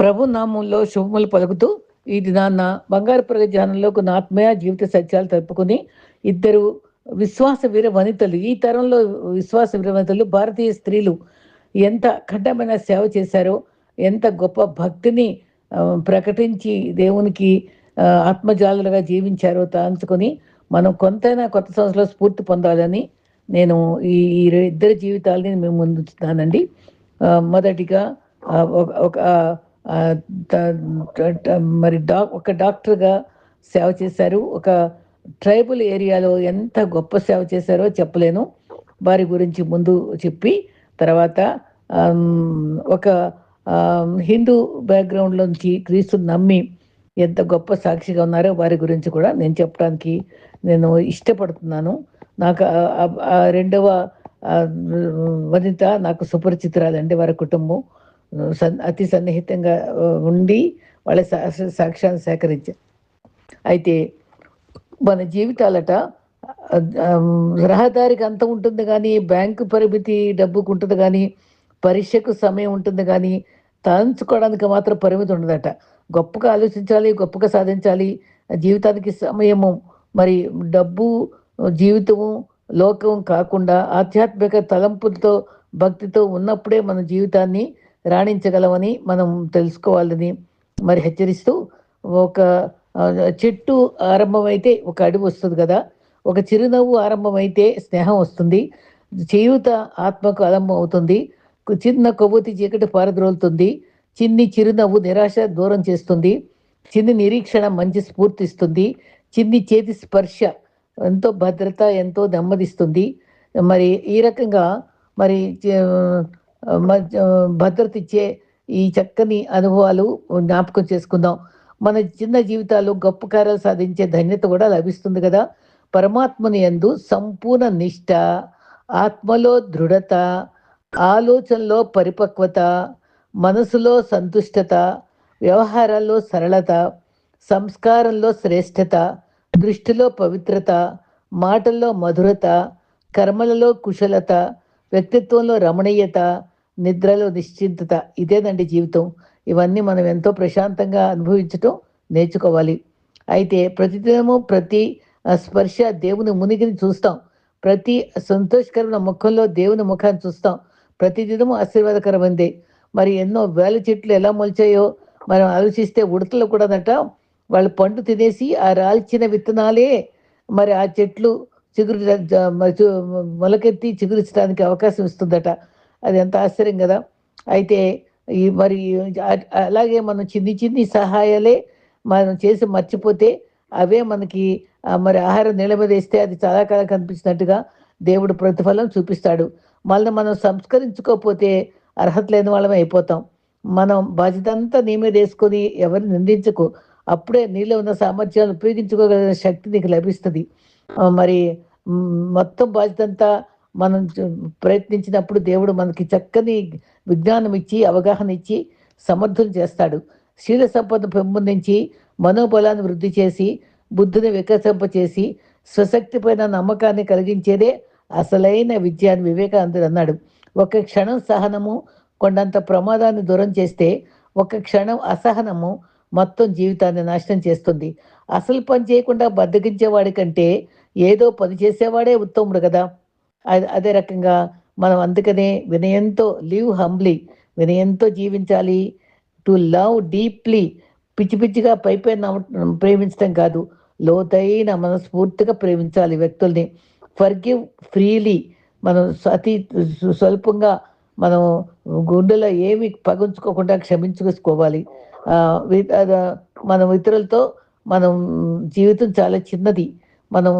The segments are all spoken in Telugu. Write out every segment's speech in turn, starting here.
ప్రభు నామంలో శుభములు పలుకుతూ ఈ దినాన్న బంగారు ప్రగజానంలోకి నా ఆత్మీయ జీవిత సత్యాలు తెలుపుకుని ఇద్దరు విశ్వాస వీర వనితలు, ఈ తరంలో విశ్వాస వీర వనితలు, భారతీయ స్త్రీలు ఎంత కఠినమైన సేవ చేశారో, ఎంత గొప్ప భక్తిని ప్రకటించి దేవునికి ఆత్మజాలులుగా జీవించారో తలంచుకొని మనం కొంతైనా కొత్త సంవత్సరంలో స్ఫూర్తి పొందాలని నేను ఈ ఈ ఇద్దరి జీవితాలని మేము ముందుంచుతానండి. మొదటిగా ఒక మరి ఒక డాక్టర్గా సేవ చేశారు. ఒక ట్రైబల్ ఏరియాలో ఎంత గొప్ప సేవ చేశారో చెప్పలేను. వారి గురించి ముందు చెప్పి తర్వాత ఒక హిందూ బ్యాక్గ్రౌండ్లోంచి క్రీస్తుని నమ్మి ఎంత గొప్ప సాక్షిగా ఉన్నారో వారి గురించి కూడా నేను చెప్పడానికి నేను ఇష్టపడుతున్నాను. నాకు రెండవ వనిత నాకు సుపరిచితురాలండి. వారి కుటుంబం అతి సన్నిహితంగా ఉండి వాళ్ళ సాక్ష్యాన్ని సేకరించారు. అయితే మన జీవితాలట రహదారికి అంత ఉంటుంది కానీ, బ్యాంకు పరిమితి డబ్బుకు ఉంటుంది కానీ, పరీక్షకు సమయం ఉంటుంది కానీ, తలంచుకోవడానికి మాత్రం పరిమితి ఉండదట. గొప్పగా ఆలోచించాలి, గొప్పగా సాధించాలి. జీవితానికి సమయము, మరి డబ్బు, జీవితము, లోకం కాకుండా ఆధ్యాత్మిక తలంపులతో భక్తితో ఉన్నప్పుడే మన జీవితాన్ని రాణించగలమని మనం తెలుసుకోవాలని మరి హెచ్చరిస్తూ, ఒక చెట్టు ఆరంభమైతే ఒక అడుగు వస్తుంది కదా, ఒక చిరునవ్వు ఆరంభమైతే స్నేహం వస్తుంది, చేయూత ఆత్మకు ఆరంభం అవుతుంది, చిన్న కొవ్వొత్తి చీకటి పారద్రోలుతుంది, చిన్ని చిరునవ్వు నిరాశ దూరం చేస్తుంది, చిన్ని నిరీక్షణ మంచి స్ఫూర్తిస్తుంది, చిన్ని చేతి స్పర్శ ఎంతో భద్రత, ఎంతో నెమ్మదిస్తుంది. మరి ఈ రకంగా మరి భద్రత ఇచ్చే ఈ చక్కని అనుభవాలు జ్ఞాపకం చేసుకుందాం. మన చిన్న జీవితాలు గొప్ప కార్యాలు సాధించే ధన్యత కూడా లభిస్తుంది కదా. పరమాత్మని యందు సంపూర్ణ నిష్ట, ఆత్మలో దృఢత, ఆలోచనలో పరిపక్వత, మనసులో సంతుష్టత, వ్యవహారాల్లో సరళత, సంస్కారంలో శ్రేష్టత, దృష్టిలో పవిత్రత, మాటల్లో మధురత, కర్మలలో కుశలత, వ్యక్తిత్వంలో రమణీయత, నిద్రలో నిశ్చింతత. ఇదేనండి జీవితం. ఇవన్నీ మనం ఎంతో ప్రశాంతంగా అనుభవించటం నేర్చుకోవాలి. అయితే ప్రతిదినము ప్రతి స్పర్శ దేవుని మునిగిని చూస్తాం. ప్రతి సంతోషకరమైన ముఖంలో దేవుని ముఖాన్ని చూస్తాం. ప్రతిదినము ఆశీర్వాదకరమైందే. మరి ఎన్నో వేల చెట్లు ఎలా మొలిచాయో మనం ఆలోచిస్తే ఉడతలు కూడానట వాళ్ళు పండు తినేసి ఆ రాల్చిన విత్తనాలే మరి ఆ చెట్లు చిగురు మొలకెత్తి చిగురించడానికి అవకాశం ఇస్తుందట. అది ఎంత ఆశ్చర్యం కదా. అయితే ఈ మరి అలాగే మనం చిన్ని చిన్ని సహాయాలే మనం చేసి మర్చిపోతే అవే మనకి మరి ఆహారం నీళ్ళ మీద వేస్తే అది చాలా కాలం కనిపించినట్టుగా దేవుడు ప్రతిఫలం చూపిస్తాడు. మళ్ళీ మనం సంస్కరించుకోకపోతే అర్హత లేని వాళ్ళమే అయిపోతాం. మనం బాధ్యత అంతా నీ మీద వేసుకొని ఎవరిని నిందించకు. అప్పుడే నీలో ఉన్న సామర్థ్యాలను ఉపయోగించుకోగలిగిన శక్తి నీకు లభిస్తుంది. మరి మొత్తం బాధ్యత అంతా మనం ప్రయత్నించినప్పుడు దేవుడు మనకి చక్కని విజ్ఞానం ఇచ్చి, అవగాహన ఇచ్చి సమర్థులు చేస్తాడు. శీల సంపద పెంపొందించి, మనోబలాన్ని వృద్ధి చేసి, బుద్ధిని వికసింపచేసి, స్వశక్తి పైన నమ్మకాన్ని కలిగించేదే అసలైన విద్య అని వివేకానందుడు అన్నాడు. ఒక క్షణం సహనము కొండంత ప్రమాదాన్ని దూరం చేస్తే, ఒక క్షణం అసహనము మొత్తం జీవితాన్ని నాశనం చేస్తుంది. అసలు పని చేయకుండా బద్దకించేవాడి కంటే ఏదో పని చేసేవాడే ఉత్తముడు కదా. అదే రకంగా మనం అందుకనే వినయంతో లివ్ హంబ్లీ, వినయంతో జీవించాలి. టు లవ్ డీప్లీ, పిచ్చి పిచ్చిగా పైపైన ప్రేమించడం కాదు, లోతైన మనస్ఫూర్తిగా ప్రేమించాలి వ్యక్తుల్ని. ఫర్గివ్ ఫ్రీలీ, మనం అతి స్వల్పంగా మనం గుండెలో ఏమి పగుంచుకోకుండా క్షమించుకోవాలి. మనం ఇతరులతో మనం జీవితం చాలా చిన్నది, మనం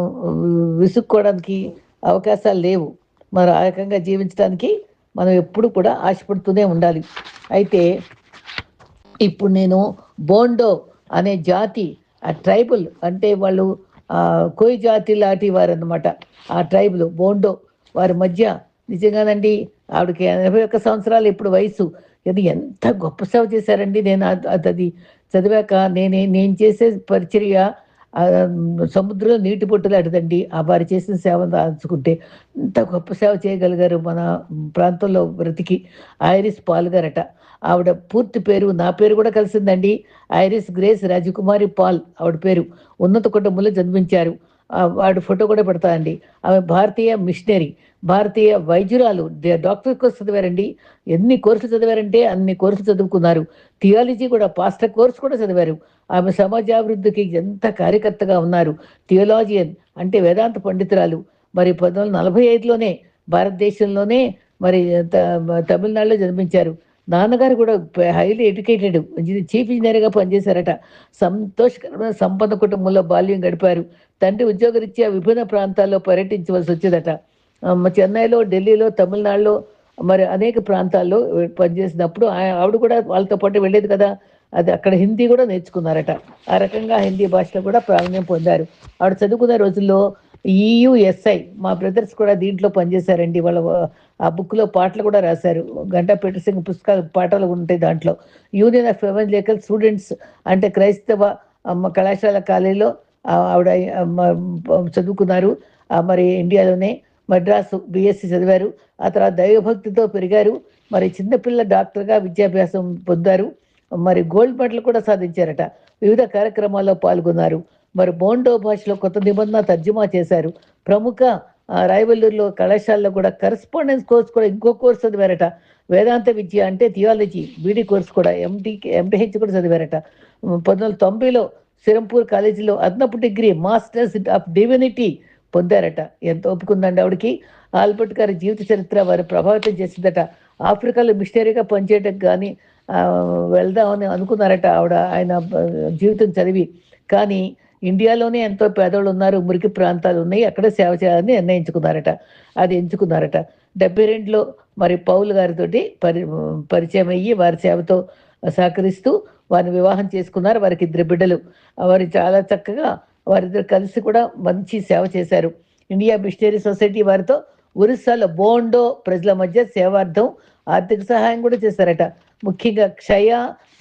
విసుక్కోవడానికి అవకాశాలు లేవు. మరి ఆ రకంగా జీవించడానికి మనం ఎప్పుడు కూడా ఆశపడుతూనే ఉండాలి. అయితే ఇప్పుడు నేను బోండో అనే జాతి, ఆ ట్రైబల్ అంటే వాళ్ళు కోయి జాతి లాంటి వారు అన్నమాట. ఆ ట్రైబుల్ బోండో వారి మధ్య నిజంగానండి, ఆవిడకి 81 సంవత్సరాలు ఇప్పుడు వయసు. ఇది ఎంత గొప్ప సేవ చేశారండి. నేను అది చదివాక నేను చేసే పరిచర్య సముద్రంలో నీటి బొట్టులు అడదండి. వారు చేసిన సేవను దాచుకుంటే ఇంత గొప్ప సేవ చేయగలిగారు మన ప్రాంతంలో బ్రతికి. ఐరిస్ పాల్ గారట. ఆవిడ పూర్తి పేరు నా పేరు కూడా కలిసిందండి. ఐరిస్ గ్రేస్ రాజకుమారి పాల్ ఆవిడ పేరు. ఉన్నత కుటుంబంలో జన్మించారు. వాడి ఫోటో కూడా పెడతా అండి. ఆమె భారతీయ మిషనరీ, భారతీయ వైద్యురాలు, డాక్టర్ కోర్స్ చదివారండి. ఎన్ని కోర్సులు చదివారంటే అన్ని కోర్సులు చదువుకున్నారు. థియాలజీ కూడా పాస్టర్ కోర్స్ కూడా చదివారు. ఆమె సమాజాభివృద్ధికి ఎంత కార్యకర్తగా ఉన్నారు. థియోలాజియన్ అంటే వేదాంత పండితురాలు. మరి 1945లోనే భారతదేశంలోనే మరి తమిళనాడులో జన్మించారు. నాన్నగారు కూడా హైలీ ఎడ్యుకేటెడ్ చీఫ్ ఇంజినీర్‌గా పనిచేశారట. సంతోషకరమైన సంపన్న కుటుంబంలో బాల్యం గడిపారు. తండ్రి ఉద్యోగరీత్యా విభిన్న ప్రాంతాల్లో పర్యటించవలసి వచ్చేదట. చెన్నైలో, ఢిల్లీలో, తమిళనాడులో మరి అనేక ప్రాంతాల్లో పనిచేసినప్పుడు ఆవిడ కూడా వాళ్ళతో పాటు వెళ్ళేది కదా! అది అక్కడ హిందీ కూడా నేర్చుకున్నారట. ఆ రకంగా హిందీ భాషలో కూడా ప్రావీణ్యం పొందారు. ఆవిడ చదువుకునే రోజుల్లో ఈయూఎస్ఐ మా బ్రదర్స్ కూడా దీంట్లో పనిచేశారండి. వాళ్ళ ఆ బుక్‌లో పాటలు కూడా రాశారు. గంటా పీటర్ పుస్తకాలు పాటలు ఉంటాయి దాంట్లో. యూనియన్ ఆఫ్ ఎవెంజలికల్ స్టూడెంట్స్ అంటే క్రైస్తవ కళాశాల కాలేజీలో ఆవిడ చదువుకున్నారు. మరి ఇండియాలోనే మద్రాసు బీఎస్సీ చదివారు. ఆ తర్వాత దైవభక్తితో పెరిగారు. మరి చిన్నపిల్ల డాక్టర్‌గా విద్యాభ్యాసం పొందారు. మరి గోల్డ్ మెడల్ కూడా సాధించారట. వివిధ కార్యక్రమాల్లో పాల్గొన్నారు. మరి బోండో భాషలో కొత్త నిబంధన తర్జుమా చేశారు. ప్రముఖ రాయవల్లూరులో కళాశాలలో కూడా కరెస్పాండెన్స్ కోర్స్ కూడా ఇంకో కోర్స్ చదివారట. వేదాంత విద్య అంటే థియాలజీ బీడీ కోర్స్ కూడా ఎంటీహెచ్ కూడా చదివారట. 1990లో సిరంపూర్ కాలేజీలో అదనపు డిగ్రీ మాస్టర్స్ ఆఫ్ డివినిటీ పొందారట. ఎంత ఒప్పుకుందండి ఆవిడకి. ఆల్బర్ట్ గారి జీవిత చరిత్ర వారు ప్రభావితం చేసిందట. ఆఫ్రికాలో మిషనరీగా పనిచేయడానికి కానీ వెళ్దామని అనుకున్నారట ఆవిడ. ఆయన జీవితం చదివి. కానీ ఇండియాలోనే ఎంతో పేదోళ్ళు ఉన్నారు. మురికి ప్రాంతాలు ఉన్నాయి. అక్కడే సేవ చేయాలని నిర్ణయించుకున్నారట. అది ఎంచుకున్నారట. 72లో మరి పౌలు గారితోటి పరిచయం అయ్యి వారి సేవతో సహకరిస్తూ వారిని వివాహం చేసుకున్నారు. వారికి 2 బిడ్డలు. వారు చాలా చక్కగా వారిద్దరు కలిసి కూడా మంచి సేవ చేశారు. ఇండియా మిషనరీ సొసైటీ వారితో ఒరిస్సాలో బోండో ప్రజల మధ్య సేవార్థం ఆర్థిక సహాయం కూడా చేశారట. ముఖ్యంగా క్షయ,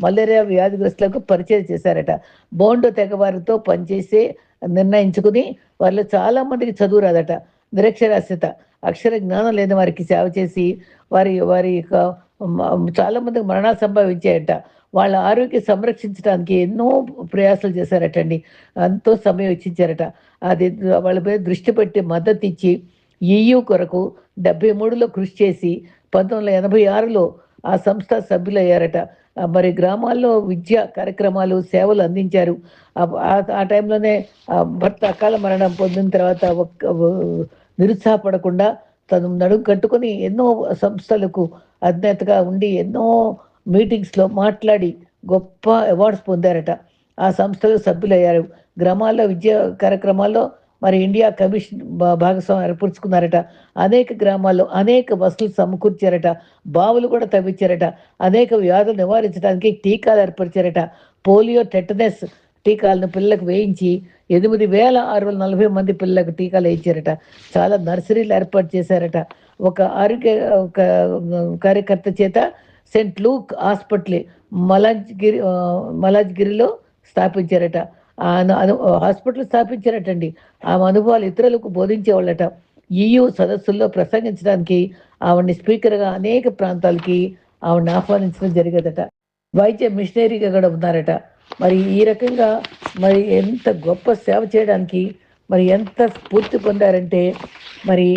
మలేరియా వ్యాధిగ్రస్తులకు పరిచయం చేశారట. బోండో తెగవారితో పనిచేసే నిర్ణయించుకుని వారిలో చాలా మందికి చదువు రాదట. నిరక్షరాస్యత, అక్షర జ్ఞానం లేని వారికి సేవ చేసి వారి వారి యొక్క చాలా మందికి మరణాలు సంభవించాయట. వాళ్ళ ఆరోగ్యం సంరక్షించడానికి ఎన్నో ప్రయాసాలు చేశారటండి. ఎంతో సమయం వెచ్చించారట. అది వాళ్ళ మీద దృష్టి పెట్టి మద్దతు ఇచ్చి ఈయూ కొరకు 73లో కృషి చేసి 1986లో ఆ సంస్థ సభ్యులయ్యారట. మరి గ్రామాల్లో విద్యా కార్యక్రమాలు, సేవలు అందించారు. ఆ టైంలోనే భర్త అకాల మరణం పొందిన తర్వాత నిరుత్సాహపడకుండా తను నడుము కట్టుకొని ఎన్నో సంస్థలకు అధినేతగా ఉండి ఎన్నో మీటింగ్స్‌లో మాట్లాడి గొప్ప అవార్డ్స్ పొందారట. ఆ సంస్థలో సభ్యులయ్యారు. గ్రామాల్లో విద్యా కార్యక్రమాల్లో మరి ఇండియా కమిషన్ భాగస్వామ్యం ఏర్పరుచుకున్నారట. అనేక గ్రామాల్లో అనేక వసతులు సమకూర్చారట. బావులు కూడా తవ్వించారట. అనేక వ్యాధులు నివారించడానికి టీకాలు ఏర్పరిచారట. పోలియో, టెటనస్ టీకాలను పిల్లలకు వేయించి 8,640 మంది పిల్లలకు టీకాలు వేయించారట. చాలా నర్సరీలు ఏర్పాటు చేశారట. ఒక ఆరోగ్య ఒక కార్యకర్త చేత సెయింట్ లూక్ హాస్పిటల్ మలాజ్గిరిలో స్థాపించారట. హాస్పిటల్ స్థాపించారటండి. ఆమె అనుభవాలు ఇతరులకు బోధించేవాళ్ళట. ఈయూ సదస్సుల్లో ప్రసంగించడానికి ఆవిడని స్పీకర్గా అనేక ప్రాంతాలకి ఆవిడని ఆహ్వానించడం జరిగేదట. వైద్య మిషనరీగా కూడా ఉన్నారట. మరి ఈ రకంగా మరి ఎంత గొప్ప సేవ చేయడానికి మరి ఎంత స్ఫూర్తి పొందారంటే మరి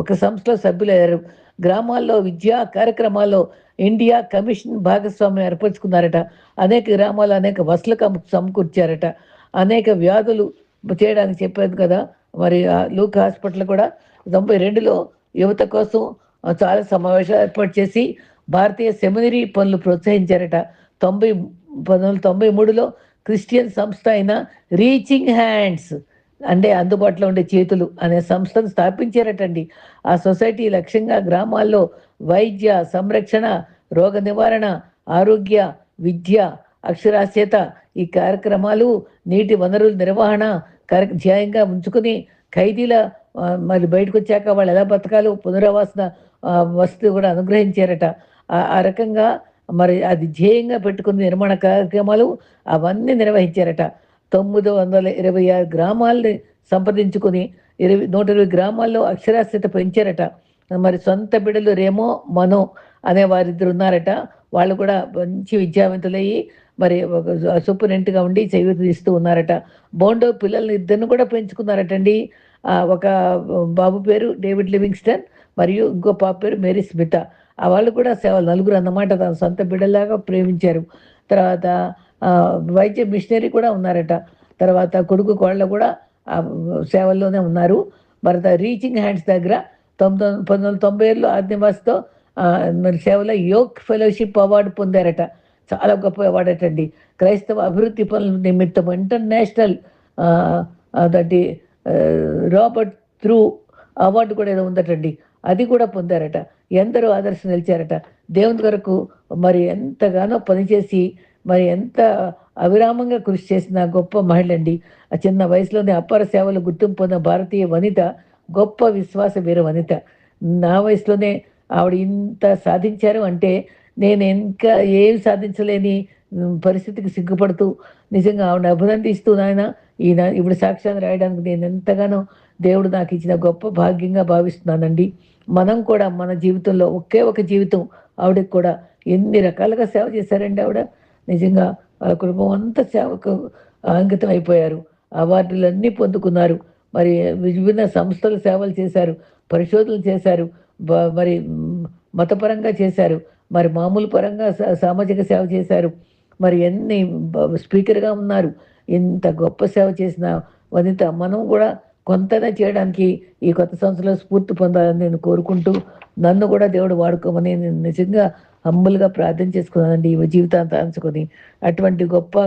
ఒక సంస్థలో సభ్యులయ్యారు. గ్రామాల్లో విద్యా కార్యక్రమాల్లో ఇండియా కమిషన్ భాగస్వామ్యం ఏర్పరచుకున్నారట. అనేక గ్రామాల్లో అనేక వసతులు సమకూర్చారట. అనేక వ్యాధులు చేయడానికి చెప్పారు కదా. మరి లూక్ హాస్పిటల్ కూడా 92లో యువత కోసం చాలా సమావేశాలు ఏర్పాటు చేసి భారతీయ సెమినరీ పనులు ప్రోత్సహించారట. 1993లో క్రిస్టియన్ సంస్థ అయిన రీచింగ్ హ్యాండ్స్ అంటే అందుబాటులో ఉండే చేతులు అనే సంస్థను స్థాపించారటండి. ఆ సొసైటీ లక్ష్యంగా గ్రామాల్లో వైద్య సంరక్షణ, రోగ నివారణ, ఆరోగ్య, విద్య, అక్షరాస్యత ఈ కార్యక్రమాలు, నీటి వనరుల నిర్వహణ ధ్యేయంగా ఉంచుకుని ఖైదీల మరి బయటకు వచ్చాక వాళ్ళు ఎలా బతకాలో పునరావాసన వసతి కూడా అనుగ్రహించారట. ఆ రకంగా మరి అది ధ్యేయంగా పెట్టుకుని నిర్మాణ కార్యక్రమాలు అవన్నీ నిర్వహించారట. 926 గ్రామాల్ని సంప్రదించుకొని 120 గ్రామాల్లో అక్షరాస్యత పెంచారట. మరి సొంత బిడ్డలు రేమో, మనో అనే వారిద్దరు ఉన్నారట. వాళ్ళు కూడా మంచి విద్యావంతులయ్యి మరి ఒక సూపరింటెండెంట్‌గా ఉండి చేయూతనిస్తూ ఉన్నారట. బోండో పిల్లల్ని ఇద్దరిని కూడా పెంచుకున్నారటండి. ఒక బాబు పేరు డేవిడ్ లివింగ్స్టన్ మరియు ఇంకో పాప పేరు మేరీ స్మిత. వాళ్ళు కూడా సేవలు నలుగురు అన్నమాట తన సొంత బిడ్డల్లాగా ప్రేమించారు. తర్వాత వైద్య మిషనరీ కూడా ఉన్నారట. తర్వాత కొడుకు, కోడళ్ళు కూడా సేవల్లోనే ఉన్నారు. మరి రీచింగ్ హ్యాండ్స్ దగ్గర 1997లో ఆదినివాస్‌తో మరి సేవలో యోగ్ ఫెలోషిప్ అవార్డు పొందారట. చాలా గొప్ప అవార్డ్ అటండి. క్రైస్తవ అభివృద్ధి పనుల నిమిత్తం ఇంటర్నేషనల్ దటి రాబర్ట్ త్రూ అవార్డు కూడా ఏదో ఉందటండి. అది కూడా పొందారట. ఎందరో ఆదర్శం నిలిచారట. దేవుని కొరకు మరి ఎంతగానో పనిచేసి మరి ఎంత అవిరామంగా కృషి చేసిన గొప్ప మహిళండి. ఆ చిన్న వయసులోనే అపార సేవలు గుర్తింపు పొందిన భారతీయ వనిత, గొప్ప విశ్వాస వీర వనిత. నా వయసులోనే ఆవిడ ఇంత సాధించారు అంటే నేను ఇంకా ఏమి సాధించలేని పరిస్థితికి సిగ్గుపడుతూ నిజంగా ఆవిడని అభినందిస్తూ నాయన ఇప్పుడు సాక్ష్యాన్ని రాయడానికి నేను ఎంతగానో దేవుడు నాకు ఇచ్చిన గొప్ప భాగ్యంగా భావిస్తున్నానండి. మనం కూడా మన జీవితంలో ఒకే ఒక జీవితం ఆవిడకి కూడా ఎన్ని రకాలుగా సేవ చేశారండి ఆవిడ. నిజంగా వాళ్ళ కుటుంబం అంతా సేవకు అంకితం అయిపోయారు. అవార్డులన్నీ పొందుకున్నారు. మరి విభిన్న సంస్థలు సేవలు చేశారు, పరిశోధనలు చేశారు, మరి మతపరంగా చేశారు, మరి మామూలు పరంగా సామాజిక సేవ చేశారు. మరి ఎన్ని స్పీకర్‌గా ఉన్నారు. ఇంత గొప్ప సేవ చేసిన వనిత మనం కూడా కొంతైనా చేయడానికి ఈ కొత్త సంవత్సరంలో స్ఫూర్తి పొందాలని నేను కోరుకుంటూ, నన్ను కూడా దేవుడు వాడుకోమని నేను నిజంగా హంబుల్‌గా ప్రార్థన చేసుకున్నానండి ఈ జీవితాంతాంచుకొని. అటువంటి గొప్ప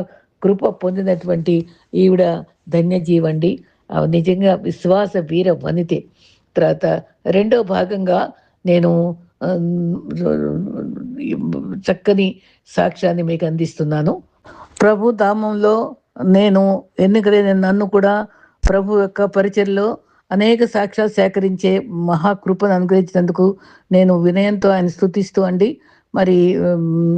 కృప పొందినటువంటి ఈవిడ ధన్యజీవండి. నిజంగా విశ్వాస వీర వనితే. తర్వాత రెండో భాగంగా నేను చక్కని సాక్ష్యాన్ని మీకు అందిస్తున్నాను. ప్రభు ధామంలో నేను ఎన్నికలైన నన్ను కూడా ప్రభు యొక్క పరిచర్యలో అనేక సాక్ష్యాలు సేకరించే మహాకృపను అనుగ్రహించినందుకు నేను వినయంతో ఆయన స్తుతిస్తూ అండి. మరి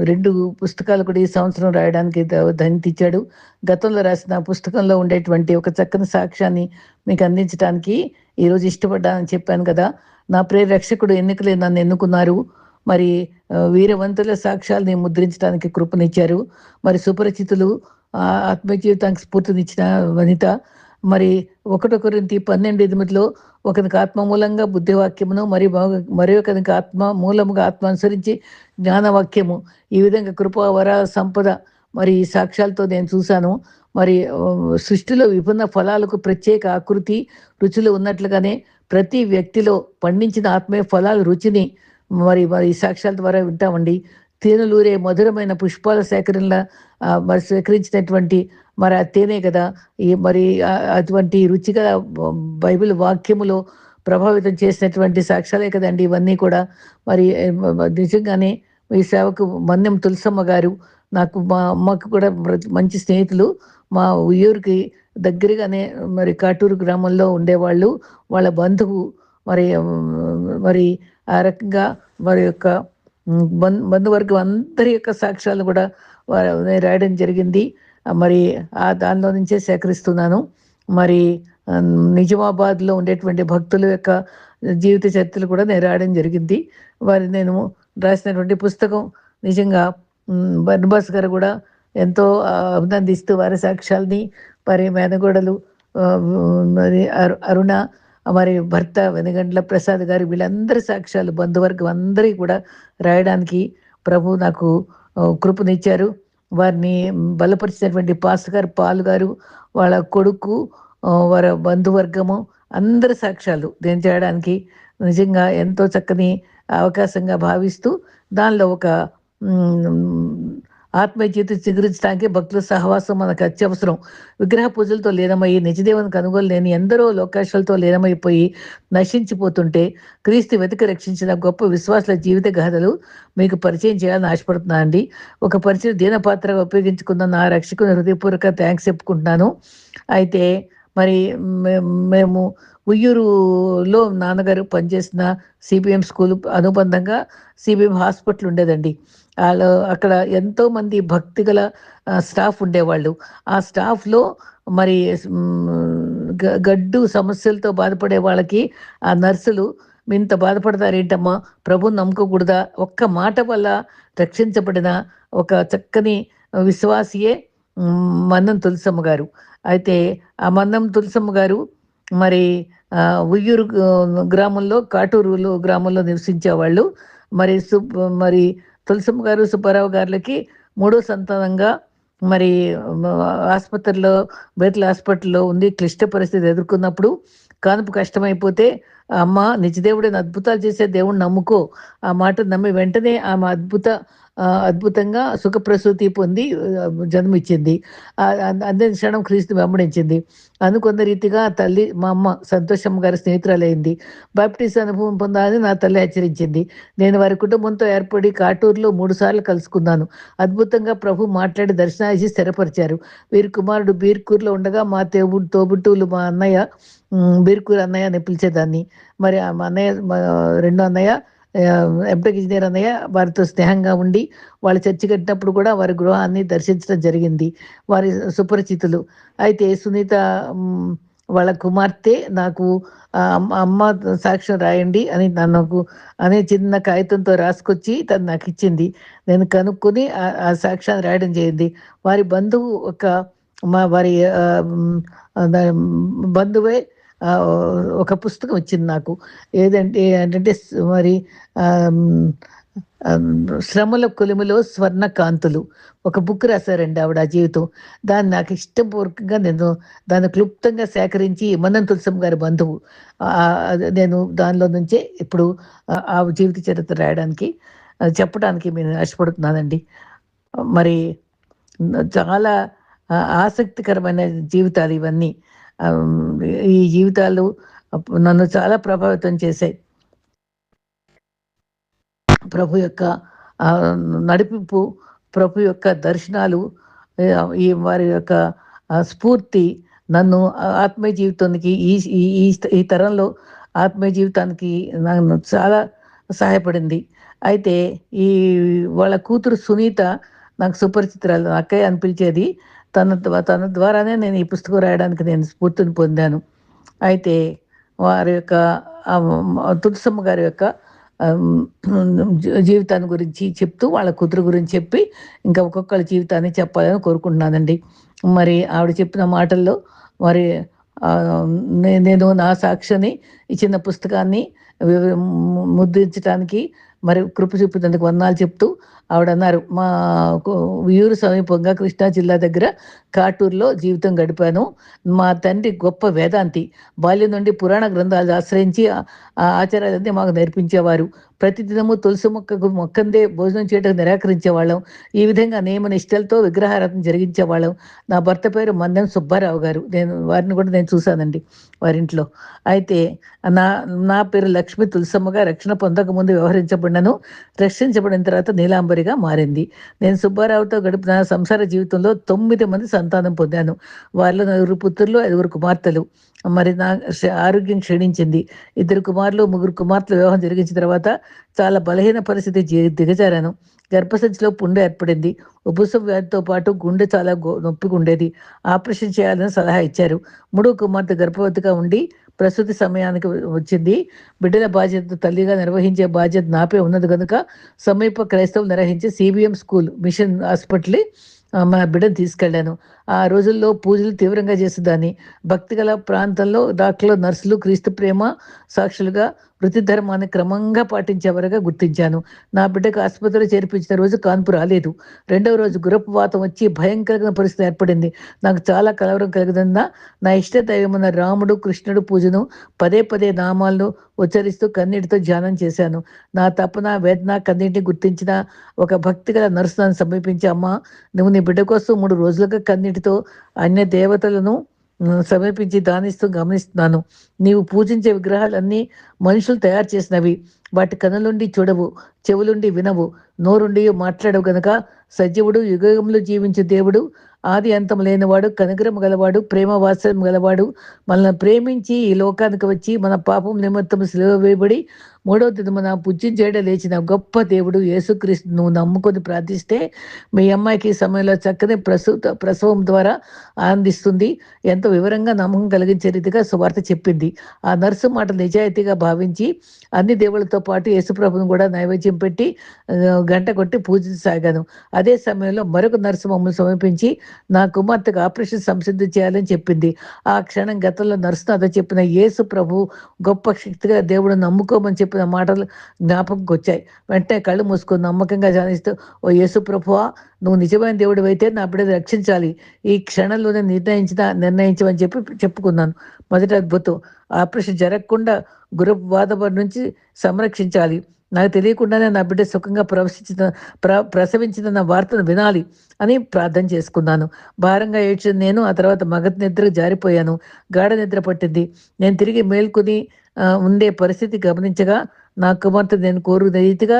2 పుస్తకాలు కూడా ఈ సంవత్సరం రాయడానికి ధన్యత ఇచ్చాడు. గతంలో రాసిన పుస్తకంలో ఉండేటువంటి ఒక చక్కని సాక్ష్యాన్ని మీకు అందించడానికి ఈరోజు ఇష్టపడ్డానని చెప్పాను కదా. నా ప్రియ రక్షకుడు ఎన్నికలే నన్ను ఎన్నుకున్నారు. మరి వీరవంతుల సాక్ష్యాలని ముద్రించడానికి కృపనిచ్చారు. మరి సుపరిచితులు ఆత్మీయ జీవితానికి స్ఫూర్తినిచ్చిన వనిత. మరి 1 కొరింథీ 12:8లో ఒకనికి ఆత్మ మూలంగా బుద్ధివాక్యమును మరి ఒకనికి ఆత్మ మూలముగా ఆత్మ అనుసరించి జ్ఞానవాక్యము, ఈ విధంగా కృపా వర సంపద మరి ఈ సాక్ష్యాలతో నేను చూశాను. మరి సృష్టిలో విభిన్న ఫలాలకు ప్రత్యేక ఆకృతి రుచులు ఉన్నట్లుగానే ప్రతి వ్యక్తిలో పండించిన ఆత్మీయ ఫలాల రుచిని మరి మరి ఈ సాక్ష్యాల ద్వారా వింటామండి. తేనెలూరే మధురమైన పుష్పాల సేకరణల మరి సేకరించినటువంటి మరి ఆ తేనే కదా ఈ మరి అటువంటి రుచిగా బైబిల్ వాక్యములో ప్రభావితం చేసినటువంటి సాక్ష్యాలే కదండి ఇవన్నీ కూడా. మరి నిజంగానే ఈ సేవకు మన్నెం తులసమ్మ గారు నాకు మా అమ్మకు కూడా మంచి స్నేహితులు. మా ఊరికి దగ్గరగానే మరి కాటూరు గ్రామంలో ఉండేవాళ్ళు. వాళ్ళ బంధువు మరి మరి ఆ రకంగా వారి యొక్క బంధువర్గం అందరి యొక్క సాక్ష్యాలు కూడా రాయడం జరిగింది. మరి దానిలో నుంచే సేకరిస్తున్నాను. మరి నిజామాబాద్లో ఉండేటువంటి భక్తుల యొక్క జీవిత చరిత్రలు కూడా నేను రాయడం జరిగింది. నేను రాసినటువంటి పుస్తకం నిజంగా బర్నబాస్ గారు కూడా ఎంతో అభినందిస్తూ వారి సాక్ష్యాలని మరి మేనగోడలు మరి అరుణ మరి భర్త వెనుగండ్ల ప్రసాద్ గారు వీళ్ళందరి సాక్ష్యాలు బంధువర్గం అందరికీ కూడా రాయడానికి ప్రభు నాకు కృపనిచ్చారు. వారిని బలపరిచినటువంటి పాస్టర్ గారు పాల్ గారు, వాళ్ళ కొడుకు, వారి బంధువర్గము అందరి సాక్ష్యాలు నేను చేయడానికి నిజంగా ఎంతో చక్కని అవకాశంగా భావిస్తూ దానిలో ఒక ఆత్మీయ జీవితం చిగురించడానికి భక్తుల సహవాసం మనకు అత్యవసరం. విగ్రహ పూజలతో లీనమయ్యి నిజదేవుని కనుగోలు లేని ఎందరో లోకాశాలతో లీనమైపోయి నశించిపోతుంటే క్రీస్తు వెతికి రక్షించిన గొప్ప విశ్వాసుల జీవిత గాథలు మీకు పరిచయం చేయాలని ఆశపడుతున్నా అండి. ఒక పరిచయం దీనపాత్రగా ఉపయోగించుకున్న నా రక్షకుని హృదయపూర్వక థ్యాంక్స్ చెప్పుకుంటున్నాను. అయితే మరి మేము ఉయ్యూరులో నాన్నగారు పనిచేసిన సిబిఎం స్కూల్ అనుబంధంగా సిబిఎం హాస్పిటల్ ఉండేదండి. ఆళ్ళు అక్కడ ఎంతోమంది భక్తి గల స్టాఫ్ ఉండేవాళ్ళు. ఆ స్టాఫ్‌లో మరి గడ్డు సమస్యలతో బాధపడే వాళ్ళకి ఆ నర్సులు "ఇంత బాధపడతారేంటమ్మా? ప్రభువుని నమ్ముకోకూడదా?" ఒక్క మాట వల్ల రక్షించబడిన ఒక చక్కని విశ్వాసియే మన్నం తులసమ్మ గారు. అయితే ఆ మన్నం తులసమ్మ గారు మరి ఉయ్యూరు గ్రామంలో, కాటూరులో గ్రామంలో నివసించేవాళ్ళు. మరి మరి తులసమ్మ గారు, సుబ్బారావు గార్లకి మూడో సంతానంగా మరి మ ఆస్పత్రిలో బేతుల హాస్పిటల్‌లో ఉండి క్లిష్ట పరిస్థితి ఎదుర్కొన్నప్పుడు కానుపు కష్టమైపోతే, "అమ్మ నిజదేవుడైన అద్భుతాలు చేసే దేవుడిని నమ్ముకో." ఆ మాట నమ్మి వెంటనే ఆమె అద్భుతంగా సుఖప్రసూతి పొంది జన్మిచ్చింది. అదే క్షణం క్రీస్తు వెంబడించింది. అనుకున్న రీతిగా తల్లి మా అమ్మ సంతోషమ్మ గారి స్నేహితురాలైంది. బాప్టిస్ట్ అనుభవం పొందాలని నా తల్లి హెచ్చరించింది. నేను వారి కుటుంబంతో ఏర్పడి కాటూరులో 3 సార్లు కలుసుకున్నాను. అద్భుతంగా ప్రభు మాట్లాడి దర్శనాలిచ్చి స్థిరపరిచారు. వీరి కుమారుడు బీర్కూర్‌లో ఉండగా మా తోబుట్టువులు మా అన్నయ్య బీర్కూర్ అన్నయ్య అని పిలిచేదాన్ని. మరి మా అన్నయ్య రెండో అన్నయ్య ఎంటెక్ ఇంజినీర్ అన్నయ్య వారితో స్నేహంగా ఉండి వాళ్ళు చర్చి కట్టినప్పుడు కూడా వారి గృహాన్ని దర్శించడం జరిగింది. వారి సుపరిచితులు. అయితే సునీత వాళ్ళ కుమార్తె నాకు అమ్మ సాక్ష్యం రాయండి అని నాకు అనే చిన్న కాగితంతో రాసుకొచ్చి తను నాకిచ్చింది. నేను కనుక్కొని ఆ సాక్ష్యాన్ని రాయడం జరిగింది. వారి బంధువు వారి బంధువే ఆహ్, ఒక పుస్తకం ఇచ్చింది నాకు. ఏంటంటే మరి ఆహ్, ఆహ్, 'శ్రమల కొలిమిలో స్వర్ణ కాంతులు' ఒక బుక్ రాసారండి ఆవిడ ఆ జీవితం. దాన్ని నాకు ఇష్టపూర్వకంగా నేను దాన్ని క్లుప్తంగా సేకరించి మన్నం తులసమ్మ గారి బంధువు. నేను దానిలో నుంచే ఇప్పుడు ఆ జీవిత చరిత్ర రాయడానికి చెప్పడానికి నేను ఆశపడుతున్నానండి. మరి చాలా ఆసక్తికరమైన జీవితాలు ఇవన్నీ. ఈ జీవితాలు నన్ను చాలా ప్రభావితం చేశాయి. ప్రభు యొక్క ఆహ్, నడిపింపు, ప్రభు యొక్క దర్శనాలు, ఈ వారి యొక్క స్ఫూర్తి నన్ను ఆత్మీయ జీవితానికి ఈ ఈ ఈ ఈ తరంలో ఆత్మీయ జీవితానికి నన్ను చాలా సహాయపడింది. అయితే ఈ వాళ్ళ కూతురు సునీత నాకు సుపరిచితురాలు. అక్కయ్య అని పిలిచేది. తన ద్వారానే నేను ఈ పుస్తకం రాయడానికి నేను స్ఫూర్తిని పొందాను. అయితే వారి యొక్క తులసమ్మ గారి యొక్క జీవితాన్ని గురించి చెప్తూ, వాళ్ళ కూతురు గురించి చెప్పి, ఇంకా ఒక్కొక్కళ్ళ జీవితాన్ని చెప్పాలని కోరుకుంటున్నానండి. మరి ఆవిడ చెప్పిన మాటల్లో మరి ఆహ్, నేను నా సాక్షిని ఈ చిన్న పుస్తకాన్ని ముద్రించటానికి మరి కృప చూపినందుకు వందనాలు చెప్తూ ఆవిడన్నారు, ఉయ్యూరు సమీపంగా కృష్ణా జిల్లా దగ్గర కాటూరులో జీవితం గడిపాను. మా తండ్రి గొప్ప వేదాంతి. బాల్యం నుండి పురాణ గ్రంథాలు ఆశ్రయించి ఆ ఆచారాలన్నీ మాకు నేర్పించేవారు. ప్రతిదినము తులసి మొక్కందే భోజనం చేయడానికి నిరాకరించేవాళ్ళం. ఈ విధంగా నియమ నిష్టలతో విగ్రహారాధన జరిగించేవాళ్ళం. నా భర్త పేరు మన్నెం సుబ్బారావు గారు. వారిని కూడా నేను చూశానండి వారింట్లో. అయితే నా నా పేరు లక్ష్మి తులసమ్మగా రక్షణ పొందకముందు వ్యవహరించబడినను. రక్షించబడిన తర్వాత నీలాంబరిగా మారింది. నేను సుబ్బారావుతో గడిపిన సంసార జీవితంలో 9 మంది సంతానం పొందాను. వారిలో 4 పుత్రులు, 5 కుమార్తెలు. మరి నా ఆరోగ్యం క్షీణించింది. 2 కుమారులు, 3 కుమార్తెల వివాహం జరిగించిన తర్వాత చాలా బలహీన పరిస్థితి దిగజారాను. గర్భసంచిలో పుండు ఏర్పడింది. ఉబ్బసం వ్యాధితో పాటు గుండె చాలా నొప్పిగా ఉండేది. ఆపరేషన్ చేయాలని సలహా ఇచ్చారు. 3వ కుమార్తె గర్భవతిగా ఉండి ప్రసూతి సమయానికి వచ్చింది. బిడ్డల బాధ్యత తల్లిగా నిర్వహించే బాధ్యత నాపై ఉన్నది కనుక సమీప క్రైస్తవులు నిర్వహించే సిబిఎం స్కూల్ మిషన్ హాస్పిటల్ మా బిడ్డను తీసుకెళ్ళాను. ఆ రోజుల్లో పూజలు తీవ్రంగా చేసేదాన్ని. భక్తిగల ప్రాంతంలో డాక్టర్లు, నర్సులు క్రీస్తు ప్రేమ సాక్షులుగా వృత్తి ధర్మాన్ని క్రమంగా పాటించేవారుగా గుర్తించాను. నా బిడ్డకు ఆసుపత్రిలో చేర్పించిన రోజు కాన్పు రాలేదు. రెండవ రోజు గుర్రపువాతం వచ్చి భయంకరమైన పరిస్థితి ఏర్పడింది. నాకు చాలా కలవరం కలిగిందన్న నా ఇష్ట దైవమైన రాముడు, కృష్ణుడు పూజను పదే పదే నామాలను ఉచ్చరిస్తూ కన్నీటితో ధ్యానం చేశాను. నా తపన, వేదన, కన్నీటిని గుర్తించిన ఒక భక్తిగల నర్సు నన్ను సమీపించి, "అమ్మ, నువ్వు నీ బిడ్డ కోసం 3 రోజులుగా కన్నీటితో అన్య దేవతలను సమీపించి దానిస్తూ గమనిస్తున్నాను. నీవు పూజించే విగ్రహాలన్నీ మనుషులు తయారు చేసినవి. వాటి కనులుండి చూడవు, చెవులుండి వినవు, నోరుండి మాట్లాడవు గనుక సజీవుడు, యుగయుగములు జీవించే దేవుడు ఆది అంతం లేనివాడు, కనికరము గలవాడు, ప్రేమ వాత్సల్యం గలవాడు, మనల్ని ప్రేమించి ఈ లోకానికి వచ్చి మన పాపం నిమిత్తం సిలువ వేయబడి మూడవ దినమున పుట్టించేయడం లేచిన గొప్ప దేవుడు యేసుక్రీస్తు నువ్వు నమ్ముకొని ప్రార్థిస్తే మీ అమ్మాయికి ఈ సమయంలో చక్కని ప్రసవం ద్వారా ఆనందిస్తుంది. ఎంతో వివరంగా నమ్మకం కలిగించే రీతిగా సువార్త చెప్పింది. ఆ నర్సు మాట నిజాయితీగా భావించి అన్ని దేవుళ్ళతో పాటు యేసుప్రభుని కూడా నైవేద్యం పెట్టి గంట కొట్టి పూజించసాగాను. అదే సమయంలో మరొక నర్సు మమ్మల్ని సమీపించి నా కుమార్తెకు ఆపరేషన్ సంసిద్ధి చేయాలని చెప్పింది. ఆ క్షణం గతంలో నర్సు నాతో చెప్పిన యేసు ప్రభు గొప్ప శక్తిగా దేవుడు నమ్ముకోమని చెప్పిన మాటలు జ్ఞాపకంకి వచ్చాయి. వెంటనే కళ్ళు మూసుకొని నమ్మకంగా ధ్యానిస్తూ, ఓ యేసు ప్రభువా, నువ్వు నిజమైన దేవుడు అయితే నా బిడ్డను రక్షించాలి, ఈ క్షణంలోనే నిర్ణయించమని చెప్పుకున్నాను. మొదటి అద్భుతం, ఆపరేషన్ జరగకుండా గుర్రపు బాధ నుంచి సంరక్షించాలి. నాకు తెలియకుండానే నా బిడ్డ సుఖంగా ప్రసవించిన వార్తను వినాలి అని ప్రార్థన చేసుకున్నాను. భారంగా ఏడ్చిన నేను ఆ తర్వాత మగధ నిద్రకు జారిపోయాను. గాఢ నిద్ర పట్టింది. నేను తిరిగి మేల్కొని ఉండే పరిస్థితి గమనించగా నా కుమార్తె నేను కోరు రీతిగా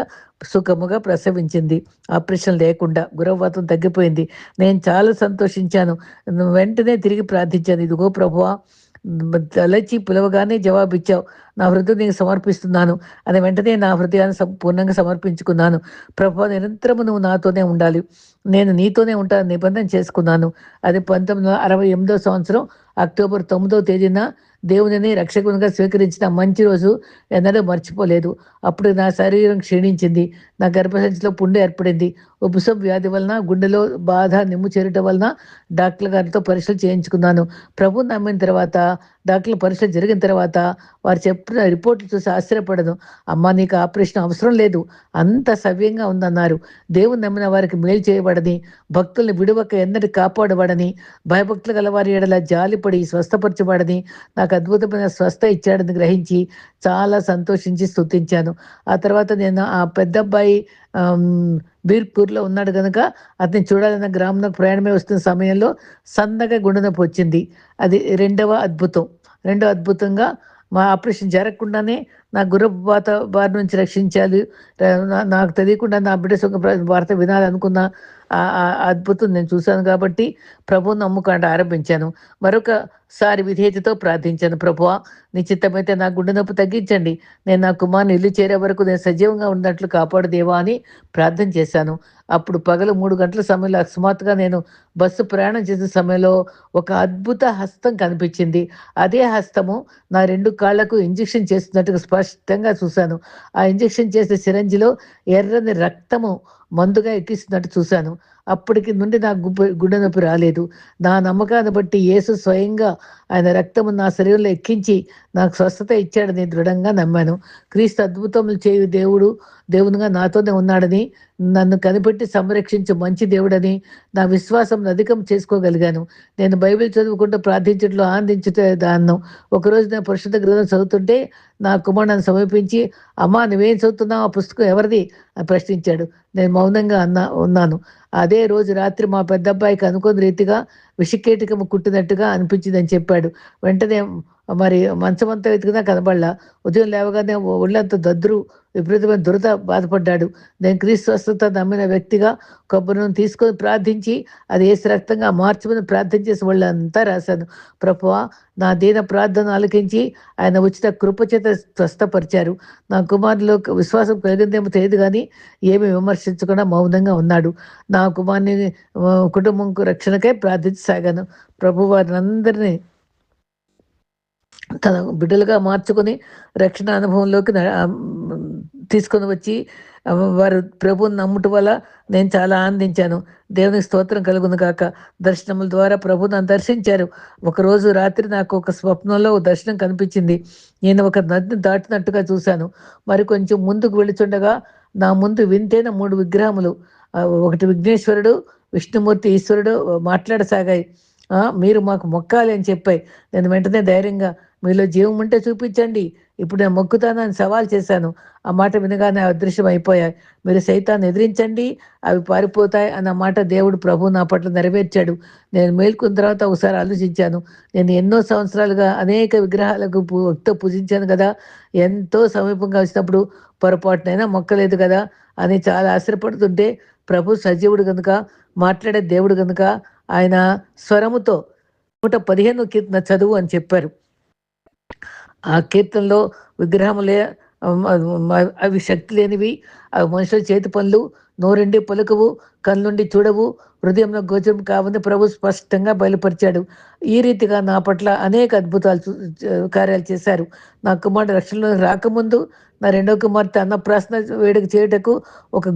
సుఖముగా ప్రసవించింది. ఆపరేషన్ లేకుండా గురవాతం తగ్గిపోయింది. నేను చాలా సంతోషించాను. వెంటనే తిరిగి ప్రార్థించాను, ఇదిగో ప్రభువా, తలచి పిలవగానే జవాబిచ్చావు, నా హృదయం నీకు సమర్పిస్తున్నాను అని వెంటనే నా హృదయాన్ని సంపూర్ణంగా సమర్పించుకున్నాను. ప్రభువా, నిరంతరము నువ్వు నాతోనే ఉండాలి, నేను నీతోనే ఉంటాను నిబంధన చేసుకున్నాను. అది 1968 సంవత్సరం అక్టోబర్ 9వ తేదీన దేవునిని రక్షకునిగా స్వీకరించిన మంచి రోజు ఎన్నడూ మర్చిపోలేదు. అప్పుడు నా శరీరం క్షీణించింది. నా గర్భసంచిలో పుండు ఏర్పడింది. ఉబ్బసం వ్యాధి వలన, గుండెలో బాధ నిమ్ము చేరటం వలన డాక్టర్ గారితో పరీక్షలు చేయించుకున్నాను. ప్రభు నమ్మిన తర్వాత, డాక్టర్ల పరీక్షలు జరిగిన తర్వాత వారు చెప్పిన రిపోర్ట్లు చూసి ఆశ్చర్యపడను. అమ్మ, నీకు ఆపరేషన్ అవసరం లేదు, అంత సవ్యంగా ఉందన్నారు. దేవుని నమ్మిన వారికి మేలు చేయబడని, భక్తుల్ని విడువక ఎన్నటి కాపాడబడని, భయభక్తులు గల వారి ఎడల జాలిపడి స్వస్థపరచబడని, నాకు అద్భుతమైన స్వస్థ ఇచ్చాడని గ్రహించి చాలా సంతోషించి స్తుతించాను. ఆ తర్వాత నేను ఆ పెద్ద అబ్బాయి బీర్పూర్లో ఉన్నాడు కనుక అతన్ని చూడాలన్న గ్రామంలో ప్రయాణమే వస్తున్న సమయంలో సన్నగా గుండె నొప్పి వచ్చింది. అది రెండవ అద్భుతంగా మా ఆపరేషన్ జరగకుండానే నా గుర్రపు బారి నుంచి రక్షించాలి, నాకు తెలియకుండా నా బిడ్డ సుఖ వార్త వినాలనుకున్న ఆ అద్భుతం నేను చూశాను కాబట్టి ప్రభువుని నమ్ముకుంటూ ఆరంభించాను. మరొకసారి విధేయతతో ప్రార్థించాను, ప్రభువా, నీ చిత్తమైతే నా గుండె నొప్పి తగ్గించండి, నేను నా కుమారుని ఇల్లు చేరే వరకు నేను సజీవంగా ఉన్నట్లు కాపాడు దేవా అని ప్రార్థన చేశాను. అప్పుడు పగలు 3 గంటల సమయంలో అకస్మాత్తుగా నేను బస్సు ప్రయాణం చేసే సమయంలో ఒక అద్భుత హస్తం కనిపించింది. అదే హస్తము నా 2 కాళ్లకు ఇంజెక్షన్ చేస్తున్నట్టుగా స్పష్టంగా చూశాను. ఆ ఇంజెక్షన్ చేసే సిరంజిలో ఎర్రని రక్తము మందుగా ఎక్కిస్తున్నట్టు చూశాను. అప్పటికి నుండి నాకు గుండె నొప్పి రాలేదు. నా నమ్మకాన్ని బట్టి యేసు స్వయంగా ఆయన రక్తము నా శరీరంలో ఎక్కించి నాకు స్వస్థత ఇచ్చాడని దృఢంగా నమ్మాను. క్రీస్తు అద్భుతములు చేయు దేవునిగా నాతోనే ఉన్నాడని, నన్ను కనిపెట్టి సంరక్షించు మంచి దేవుడని నా విశ్వాసం అధికం చేసుకోగలిగాను. నేను బైబిల్ చదువుకుంటూ ప్రార్థించట్లో ఆనందించుటే దాన్నం. ఒకరోజు నేను పరిశుద్ధ గ్రంథం చదువుతుంటే నా కుమారుడు సమీపించి, అమ్మా, నువ్వేం చదువుతున్నావు, ఆ పుస్తకం ఎవరిది అని ప్రశ్నించాడు. నేను మౌనంగా ఉన్నాను. అదే రోజు రాత్రి మా పెద్ద అబ్బాయికి అనుకోని రీతిగా విషకేటికము కుట్టినట్టుగా అనిపించిందని చెప్పాడు. వెంటనే మరి మంచమంతా వెతికినా కనబడలా. ఉదయం లేవగానే ఒళ్ళంతా దద్దురు, విపరీతమైన దురద బాధపడ్డాడు. నేను క్రీస్తు స్వస్థత నమ్మిన వ్యక్తిగా కొబ్బరిని తీసుకొని ప్రార్థించి అది యేసు రక్తంగా మార్చమని ప్రార్థన చేసి వాళ్ళంతా రాశాను. ప్రభువా, నా దీన ప్రార్థన ఆలకించి ఆయన ఉచిత కృపచేత స్వస్థపరిచారు. నా కుమారులో విశ్వాసం కలిగిందేమో తెలియదు కానీ ఏమి విమర్శించకుండా మౌనంగా ఉన్నాడు. నా కుమారుని కుటుంబం రక్షణకై ప్రార్థించసాగాను. ప్రభు వారిని అందరినీ తన బిడ్డలుగా మార్చుకొని రక్షణ అనుభవంలోకి తీసుకొని వచ్చి వారు ప్రభువుని నమ్ముట వల్ల నేను చాలా ఆనందించాను. దేవునికి స్తోత్రం కలుగును కాక. దర్శనముల ద్వారా ప్రభు నన్ను దర్శించారు. ఒకరోజు రాత్రి నాకు ఒక స్వప్నంలో దర్శనం కనిపించింది. నేను ఒక నదిని దాటినట్టుగా చూశాను. మరి కొంచెం ముందుకు వెళుచుండగా నా ముందు వింతైన 3 విగ్రహములు, ఒకటి విఘ్నేశ్వరుడు, విష్ణుమూర్తి, ఈశ్వరుడు మాట్లాడసాగాయి. మీరు మాకు మొక్కాలి అని చెప్పాయి. నేను వెంటనే ధైర్యంగా, మీలో జీవం ఉంటే చూపించండి, ఇప్పుడు నేను మొక్కుతానని సవాల్ చేశాను. ఆ మాట వినగానే అదృశ్యం అయిపోయాయి. మీరు సైతాన్ని ఎదిరించండి, అవి పారిపోతాయి అన్న మాట దేవుడు ప్రభు నా పట్ల నెరవేర్చాడు. నేను మేల్కొన్న తర్వాత ఒకసారి ఆలోచించాను, నేను ఎన్నో సంవత్సరాలుగా అనేక విగ్రహాలకు పూజించాను కదా, ఎంతో సమీపంగా వచ్చినప్పుడు పొరపాటునైనా మొక్కలేదు కదా అని చాలా ఆశ్చర్యపడుతుంటే, ప్రభు సజీవుడు కనుక, మాట్లాడే దేవుడు కనుక ఆయన స్వరముతో 115 కీర్తన చదువు అని చెప్పారు. ఆ కీర్తనలో విగ్రహములే అవి శక్తి లేనివి, అవి మనుషుల చేతి పనులు, నోరుండి పలుకవు, కళ్ళుండి చూడవు, హృదయంలో గోచరం కావని ప్రభు స్పష్టంగా బయలుపరిచాడు. ఈ రీతిగా నా పట్ల అనేక అద్భుతాలు కార్యాలు చేశారు. నా కుమారుడు రక్షణలో రాకముందు నా రెండో కుమార్తె అన్నప్రాసన వేడుక చేయుటకు ఒక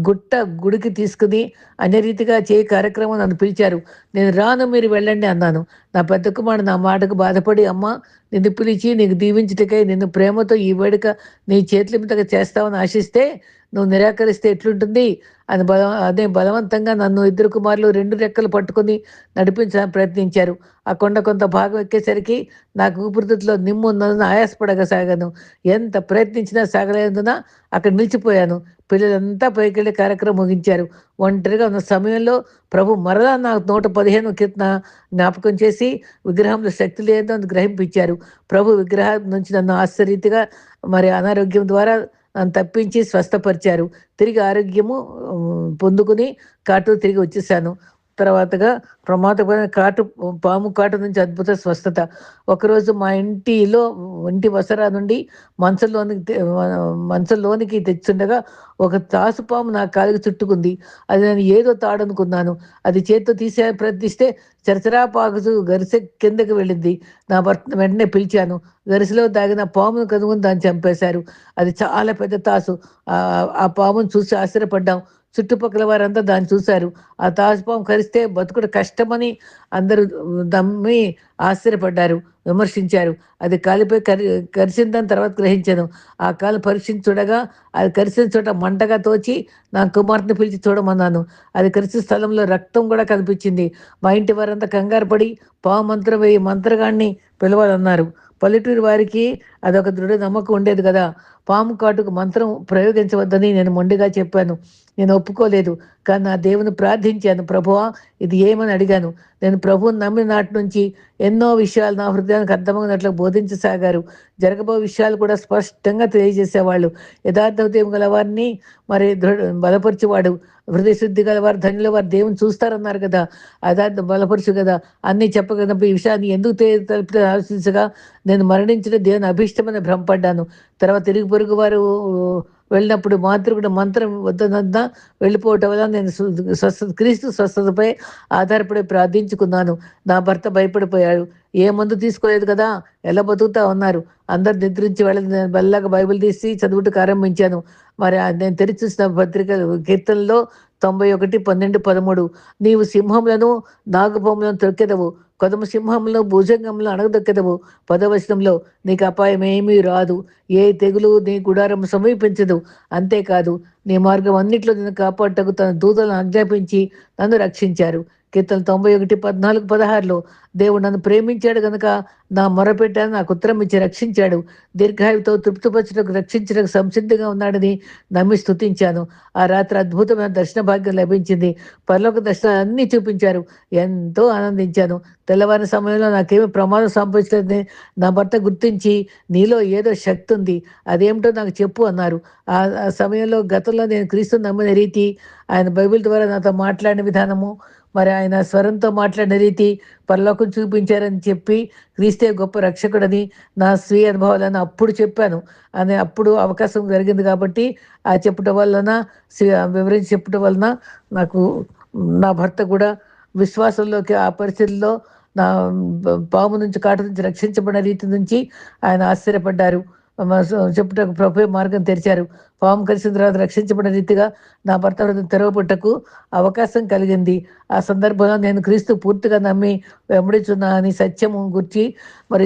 గుడికి తీసుకుని అనే రీతిగా చేయి కార్యక్రమం నన్ను పిలిచారు. నేను రాను, మీరు వెళ్ళండి అన్నాను. నా పెద్ద కుమారుడు నా మాటకు బాధపడి, అమ్మ నిన్ను పిలిచి నీకు దీవించుటకై నిన్ను ప్రేమతో ఈ వేడుక నీ చేతుల మీదగా చేస్తావని ఆశిస్తే నువ్వు నిరాకరిస్తే ఎట్లుంటుంది అని అదే బలవంతంగా నన్ను ఇద్దరు కుమారులు 2 రెక్కలు పట్టుకొని నడిపించడానికి ప్రయత్నించారు. ఆ కొండ కొంత భాగం ఎక్కేసరికి నాకు ఊపిరితిత్తులో నిమ్మున్నదని ఆయాసపడగసాగాను. ఎంత ప్రయత్నించినా సాగలేనందున అక్కడ నిలిచిపోయాను. పిల్లలంతా పైకెళ్ళి కార్యక్రమం ముగించారు. ఒంటరిగా ఉన్న సమయంలో ప్రభు మరలా నాకు 115 కీర్తన జ్ఞాపకం చేసి విగ్రహంలో శక్తి లేదని గ్రహింపించారు. ప్రభు విగ్రహం నుంచి నన్ను ఆశ్చర్యరీతిగా అనారోగ్యం ద్వారా నన్ను తప్పించి స్వస్థపరిచారు. తిరిగి ఆరోగ్యము పొందుకుని కాటు తిరిగి వచ్చేసాను. తర్వాతగా ప్రమాదమైన పాము కాటు నుంచి అద్భుత స్వస్థత. ఒకరోజు మా ఇంటి వసరా నుండి మంచంలోనికి తెచ్చుండగా ఒక తాసుపాము నా కాలికి చుట్టుకుంది. అది నేను ఏదో తాడనుకున్నాను. అది చేత్తో తీసే ప్రయత్నిస్తే చరచరా పాకుతూ గరిసె కిందకి వెళ్ళింది. నా భర్త వెంటనే పిలిచాను. గరిసెలో దాగిన పామును కనుగొని దాన్ని చంపేశారు. అది చాలా పెద్ద తాసు. ఆ పామును చూసి ఆశ్చర్యపడ్డాం. చుట్టుపక్కల వారంతా దాన్ని చూశారు. ఆ తాజుపాము కరిస్తే బతుకుడు కష్టమని అందరూ దమ్మి ఆశ్చర్యపడ్డారు, విమర్శించారు. అది కాలిపోయి కరిసిందని తర్వాత గ్రహించాను. ఆ కాలు పరీక్షించి చూడగా అది కరిసిన చోట మంటగా తోచి నా కుమార్తెను పిలిచి చూడమన్నాను. అది కరిసిన స్థలంలో రక్తం కూడా కనిపించింది. మా ఇంటి వారంతా కంగారు పడి పాము మంత్రం వేయి మంత్రగాడిని పిలవాలన్నారు. పల్లెటూరు వారికి అదొక దృఢ నమ్మకం ఉండేది కదా. పాము కాటుకు మంత్రం ప్రయోగించవద్దని నేను మొండిగా చెప్పాను. నేను ఒప్పుకోలేదు. కానీ నా దేవుని ప్రార్థించాను. ప్రభువా, ఇది ఏమని అడిగాను. నేను ప్రభువుని నమ్మిన నాటి నుంచి ఎన్నో విషయాలు నా హృదయానికి అర్థమగినట్లు బోధించసాగారు. జరగబో విషయాలు కూడా స్పష్టంగా తెలియజేసేవాళ్ళు. యథార్థ హృదయం గల వారిని బలపరిచేవాడు. హృదయ శుద్ధి గల వారు ధన్యుల వారు దేవుని చూస్తారన్నారు కదా. యథార్థ బలపరచు కదా అన్నీ చెప్పగలిగినప్పుడు ఈ విషయాన్ని ఎందుకు తెలిపితే ఆలోచించగా నేను మరణించిన దేవుని అభిష్టమని భ్రమపడ్డాను. తర్వాత తిరిగి పొరుగు వారు వెళ్ళినప్పుడు మాతృకుడు మంత్రం వద్దనంతా వెళ్ళిపోవటం వల్ల నేను క్రీస్తు స్వస్థతపై ఆధారపడి ప్రార్థించుకున్నాను. నా భర్త భయపడిపోయాడు. ఏ మందు తీసుకోలేదు కదా, ఎలా బతుకుతా ఉన్నారు. అందరు నిద్రించి వెళ్ళి నేను బల్లగా బైబిల్ తీసి చదువుటకు ఆరంభించాను. నేను తెరిచి చూసిన పత్రిక కీర్తనలో 91, 12, 13 నీవు సింహములను నాగుపాములను తొక్కెదవు, కొదమ సింహంలో భుజంగంలో అణగదొక్కెదవు. 10వ నీకు అపాయం ఏమీ రాదు, ఏ తెగులు నీ గుడారం సమీపించదు. అంతేకాదు నీ మార్గం అన్నిట్లో నేను కాపాడటకు తన దూతలను ఆజ్ఞాపించి నన్ను రక్షించారు. కీర్తన 91, 14, 16 దేవుడు నన్ను ప్రేమించాడు గనుక నా మొరపెట్టాను, నాకు ఉత్తరం ఇచ్చి రక్షించాడు. దీర్ఘాయువుతో తృప్తిపరచడానికి రక్షించడానికి సంసిద్ధంగా ఉన్నాడని నమ్మి స్తుతించాను. ఆ రాత్రి అద్భుతమైన దర్శన భాగ్యం లభించింది. పరలోక దర్శనాలు అన్నీ చూపించారు. ఎంతో ఆనందించాను. తెల్లవారిన సమయంలో నాకేమీ ప్రమాదం సంభవించలేదని నా భర్త గుర్తించి నీలో ఏదో శక్తి ఉంది, అదేమిటో నాకు చెప్పు అన్నారు. ఆ సమయంలో గతంలో నేను క్రీస్తుని నమ్మిన రీతి, ఆయన బైబిల్ ద్వారా నాతో మాట్లాడిన విధానము, ఆయన స్వరంతో మాట్లాడిన రీతి పరలోకం చూపించారని చెప్పి క్రీస్తే గొప్ప రక్షకుడని నా స్వీయ అనుభవాలను అప్పుడు చెప్పాను. అప్పుడు అవకాశం జరిగింది కాబట్టి ఆ చెప్పటం వలన వివరించి చెప్పటం వలన నాకు నా భర్త కూడా విశ్వాసంలోకి ఆ పరిస్థితుల్లో నా పాము నుంచి కాటు నుంచి రక్షించబడిన రీతి నుంచి ఆయన ఆశ్చర్యపడ్డారు. చెప్పుటకు ప్రభు మార్గం తెరిచారు. పాము కలిసిన తర్వాత రక్షించబడిన రీతిగా నా భర్త హృదయం తెరవబుట్టకు అవకాశం కలిగింది. ఆ సందర్భంలో నేను క్రీస్తు పూర్తిగా నమ్మి వెంబడించున్నా అని సత్యము గుర్చి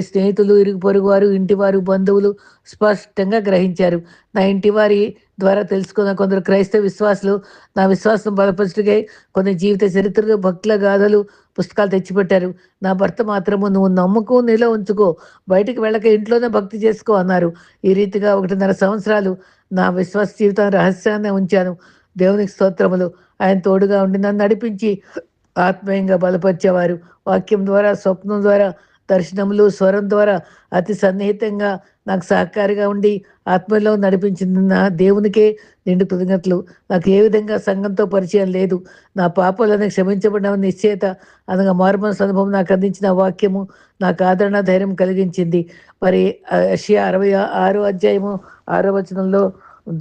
స్నేహితులు, ఇరుగు పొరుగు వారు, ఇంటివారు, బంధువులు స్పష్టంగా గ్రహించారు. నా ఇంటి వారి ద్వారా తెలుసుకున్న కొందరు క్రైస్తవ విశ్వాసులు నా విశ్వాసం బలపరచుటకై కొన్ని జీవిత చరిత్రగా భక్తుల గాథలు పుస్తకాలు తెచ్చిపెట్టారు. నా భర్త మాత్రము నువ్వు నమ్ముకో, నీలో ఉంచుకో, బయటికి వెళ్ళక ఇంట్లోనే భక్తి చేసుకో అన్నారు. ఈ రీతిగా 1.5 సంవత్సరాలు నా విశ్వాస జీవితం రహస్యాన్ని ఉంచాను. దేవునికి స్తోత్రములు. ఆయన తోడుగా ఉండి నన్ను నడిపించి ఆత్మీయంగా బలపరిచేవారు. వాక్యం ద్వారా, స్వప్నం ద్వారా, దర్శనములు, స్వరం ద్వారా అతి సన్నిహితంగా నాకు సహకారిగా ఉండి ఆత్మలో నడిపించిన దేవునికే నిండు కృతజ్ఞతలు. నాకు ఏ విధంగా సంఘంతో పరిచయం లేదు. నా పాపాలను క్షమించబడిన నిశ్చయత అనగా మారుమనసు అనుభవం నాకు అందించిన వాక్యము నాకు ఆదరణ, ధైర్యం కలిగించింది. మరి యెషయా 66 అధ్యాయము 6 వచనంలో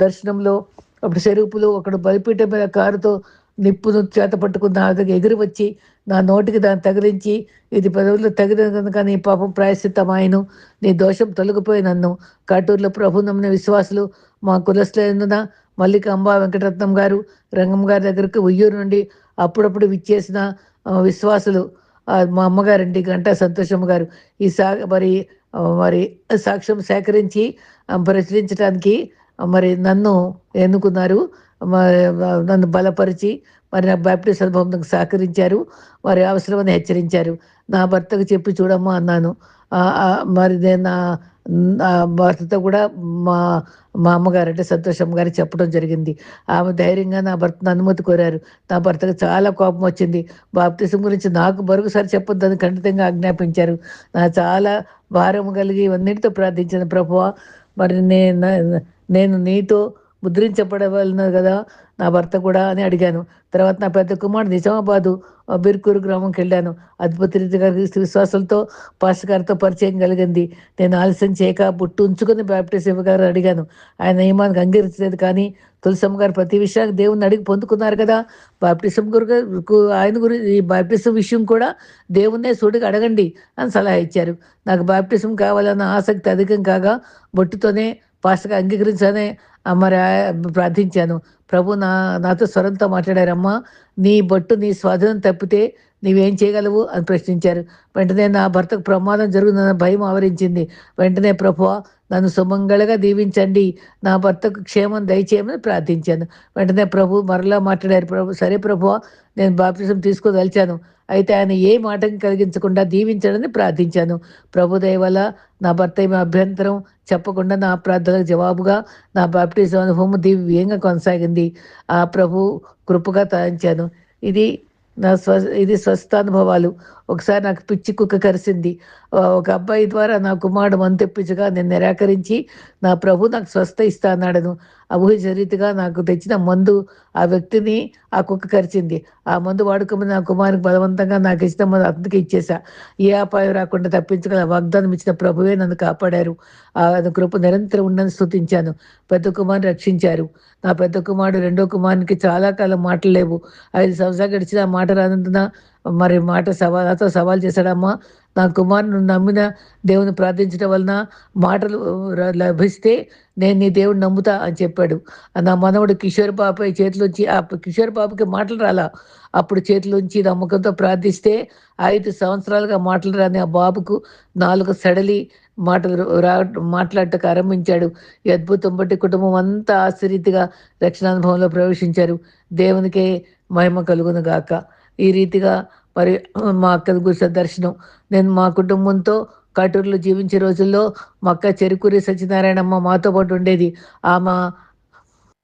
దర్శనంలో అప్పుడు సెరూపులు ఒకడు బలిపీఠం మీద కారుతో నిప్పును చేత పట్టుకుని నా దగ్గర ఎగిరి వచ్చి నా నోటికి దాన్ని తగిలించి, ఇది పెదవుల్లో తగిలిన కనుక నీ పాపం ప్రాయశ్చిత్తమాయెను, నీ దోషం తొలగిపోయి నన్ను. కాటూరులో ప్రభు నమ్మిన విశ్వాసులు మా కులస్తులైనందున మల్లికాంబ వెంకటరత్నం గారు, రంగమ్మ గారి దగ్గరకు ఉయ్యూరు నుండి అప్పుడప్పుడు విచ్చేసిన విశ్వాసులు, మా అమ్మగారండి గంటా సంతోషమ్మ గారు, ఈ మరి సాక్ష్యం సేకరించి ప్రచురించడానికి మరి నన్ను ఎన్నుకున్నారు. నన్ను బలపరిచి మరి నా బాప్టిస్ట్ అనుభవంకి సహకరించారు. మరి అవసరమని హెచ్చరించారు. నా భర్తకు చెప్పి చూడమ్మా అన్నాను. మరి నేను నా భర్తతో కూడా మా మా అమ్మగారు అంటే సంతోషమ్మ గారు చెప్పడం జరిగింది. ఆమె ధైర్యంగా నా భర్తను అనుమతి కోరారు. నా భర్తకు చాలా కోపం వచ్చింది. బాప్తిసం గురించి నాకు మరొకసారి చెప్పొద్దని ఖండితంగా ఆజ్ఞాపించారు. నా చాలా భారం కలిగి ఇవన్నిటితో ప్రార్థించాను. ప్రభువా, మరి నేను నీతో ముద్రించబడవలను కదా నా భర్త కూడా అని అడిగాను. తర్వాత నా పెద్ద కుమారుడు నిజామాబాదు బిర్కూరు గ్రామంకి వెళ్ళాను. అద్భుత రీతిగా విశ్వాసాలతో పాస్టర్ గారితో పరిచయం కలిగింది. నేను ఆలస్యం చేయక బుట్టు ఉంచుకొని బాప్టిస్ట్ ఇవ్వగారు అడిగాను. ఆయన నియమానికి అంగీకరించలేదు, కానీ తులసమ్మ గారు ప్రతి విషయానికి దేవుని అడిగి పొందుకున్నారు కదా. బాప్టిజం ఆయన గురించి ఈ బాప్టిజం విషయం కూడా దేవుణ్ణే సూటిగా అడగండి అని సలహా ఇచ్చారు. నాకు బాప్టిజం కావాలన్న ఆసక్తి అధికం కాగా బొట్టుతోనే పాస్టర్గా అంగీకరించానే మరి ప్రార్థించాను. ప్రభు నాతో స్వరంతో మాట్లాడారమ్మా, నీ బొట్టు నీ స్వాధీనం తప్పితే నీవేం చేయగలవు అని ప్రశ్నించారు. వెంటనే నా భర్తకు ప్రమాదం జరుగుతుందన్న భయం ఆవరించింది. వెంటనే ప్రభువా, నన్ను సుమంగళగా దీవించండి, నా భర్తకు క్షేమం దయచేయమని ప్రార్థించాను. వెంటనే ప్రభు మరలా మాట్లాడారు. సరే ప్రభువా, నేను బాప్తిజం తీసుకోదలిచాను, అయితే ఆయన ఏ మాటకి కలిగించకుండా దీవించడని ప్రార్థించాను. ప్రభు దయ వల్ల నా భర్త ఏమి అభ్యంతరం చెప్పకుండా నా ప్రార్థనలకు జవాబుగా నా బాప్టిజం అనుభవం దివ్యంగా కొనసాగింది. ఆ ప్రభు కృపగా తలంచాను. ఇది ఇది స్వస్థానుభవాలు. ఒకసారి నాకు పిచ్చి కుక్క కరిసింది. ఒక అబ్బాయి ద్వారా నా కుమారుడు మందు తెప్పించగా నేను నిరాకరించి నా ప్రభు నాకు స్వస్థ ఇస్తా అన్నాడను. ఊహించిన రీతిగా నాకు తెచ్చిన మందు ఆ వ్యక్తిని ఆ కుక్క కరిచింది. ఆ మందు వాడుకోమని నా కుమారునికి బలవంతంగా నాకు ఇచ్చిన మందు అతనికి ఇచ్చేసా. ఏ అపాయం రాకుండా తప్పించగల వాగ్దానం ఇచ్చిన ప్రభువే నన్ను కాపాడారు. ఆ కృప నిరంతరం ఉండని స్తుతించాను. పెద్ద కుమారుని రక్షించారు. నా పెద్ద కుమారుడు రెండో కుమారునికి చాలా కాలం మాటలు లేవు. 5 సంవత్సరాలు గడిచిన ఆ మాట రానందున మరి నాతో సవాల్ చేశాడమ్మా, నా కుమారుని నమ్మిన దేవుని ప్రార్థించడం వలన మాటలు లభిస్తే నేను నీ దేవుని నమ్ముతా అని చెప్పాడు. నా మనవడు కిషోర్ బాబు చేతిలోంచి ఆ కిషోర్ బాబుకి మాటలు రాలా. అప్పుడు చేతిలోంచి నమ్మకంతో ప్రార్థిస్తే 5 సంవత్సరాలుగా మాటలు రాని ఆ బాబుకు 4 సడలి మాట్లాడటకు ఆరంభించాడు. ఈ అద్భుతం బట్టి కుటుంబం అంతా ఆశ్చర్యరీతిగా రక్షణానుభవంలో ప్రవేశించారు. దేవునికే మహిమ కలుగును గాక. ఈ రీతిగా మరి మా అక్కది గురించిన దర్శనం. నేను మా కుటుంబంతో కాటూరులో జీవించే రోజుల్లో మా అక్క చెరుకూరి సత్యనారాయణమ్మ మాతో పాటు ఉండేది. ఆమె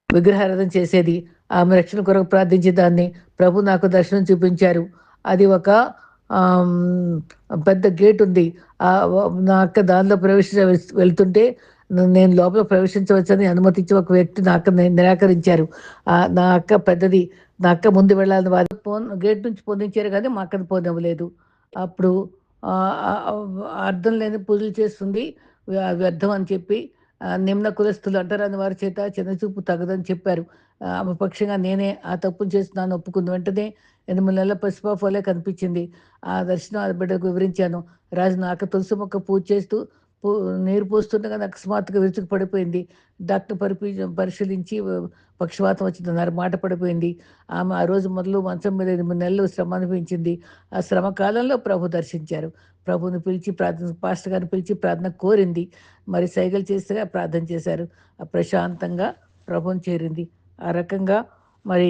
విగ్రహారాధన చేసేది. ఆమె రక్షణ కొరకు ప్రార్థించేదాన్ని. ప్రభు నాకు దర్శనం చూపించారు. అది ఒక పెద్ద గేట్ ఉంది. నా అక్క దానిలో వెళ్తుంటే నేను లోపల ప్రవేశించవచ్చని అనుమతించి ఒక వ్యక్తి నా అక్క నిరాకరించారు. నా అక్క పెద్దది, నా అక్క ముందు వెళ్ళాలని వారు గేట్ నుంచి పొందించారు, కానీ మా అక్కని పోనివ్వలేదు. అప్పుడు అర్థం లేని పూజలు చేస్తుంది, వ్యర్థం అని చెప్పి నిమ్న కులస్తులు అంటారని వారి చేత చిన్నచూపు తగదని చెప్పారు. ఆమె పక్షంగా నేనే ఆ తప్పును చేస్తున్నాను ఒప్పుకుంది. వెంటనే 8 నెలల పసిపాప వలె కనిపించింది. ఆ దర్శనం ఆ బిడ్డకు వివరించాను. రాజు నా అక్క తులసి మొక్క పూజ చేస్తూ నీరు పోస్తుండగా నాకు అకస్మాత్తుగా విరుచుకు పడిపోయింది. డాక్టర్ పరిశీలించి పక్షవాతం వచ్చిందన్నారు. మాట పడిపోయింది. ఆమె ఆ రోజు మొదలు మంచం మీద 8 నెలలు శ్రమ అనిపించింది. ఆ శ్రమ కాలంలో ప్రభు దర్శించారు. ప్రభుని పిలిచి పాస్టర్ గారిని పిలిచి ప్రార్థన కోరింది. మరి సైగలు చేస్తే ప్రార్థన చేశారు. ప్రశాంతంగా ప్రభుని చేరింది. ఆ రకంగా మరి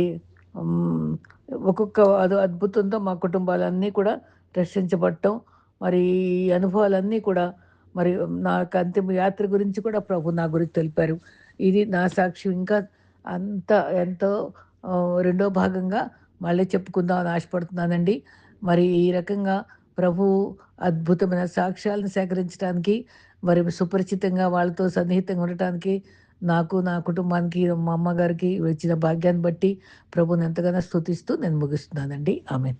ఒక్కొక్క అద్భుతంతో మా కుటుంబాలన్నీ కూడా రక్షించబడటం, మరి ఈ అనుభవాలన్నీ కూడా మరి నాకు అంతిమ యాత్ర గురించి కూడా ప్రభు నా గురించి తెలిపారు. ఇది నా సాక్ష్యం. ఇంకా ఎంతో రెండో భాగంగా మళ్ళీ చెప్పుకుందాం అని ఆశపడుతున్నానండి. మరి ఈ రకంగా ప్రభు అద్భుతమైన సాక్ష్యాలను సేకరించడానికి, మరి సుపరిచితంగా వాళ్ళతో సన్నిహితంగా ఉండటానికి నాకు, నా కుటుంబానికి, మా అమ్మగారికి ఇచ్చిన భాగ్యాన్ని బట్టి ప్రభువుని ఎంతగానో స్తుతిస్తూ నేను ముగిస్తున్నానండి. ఆమేన్.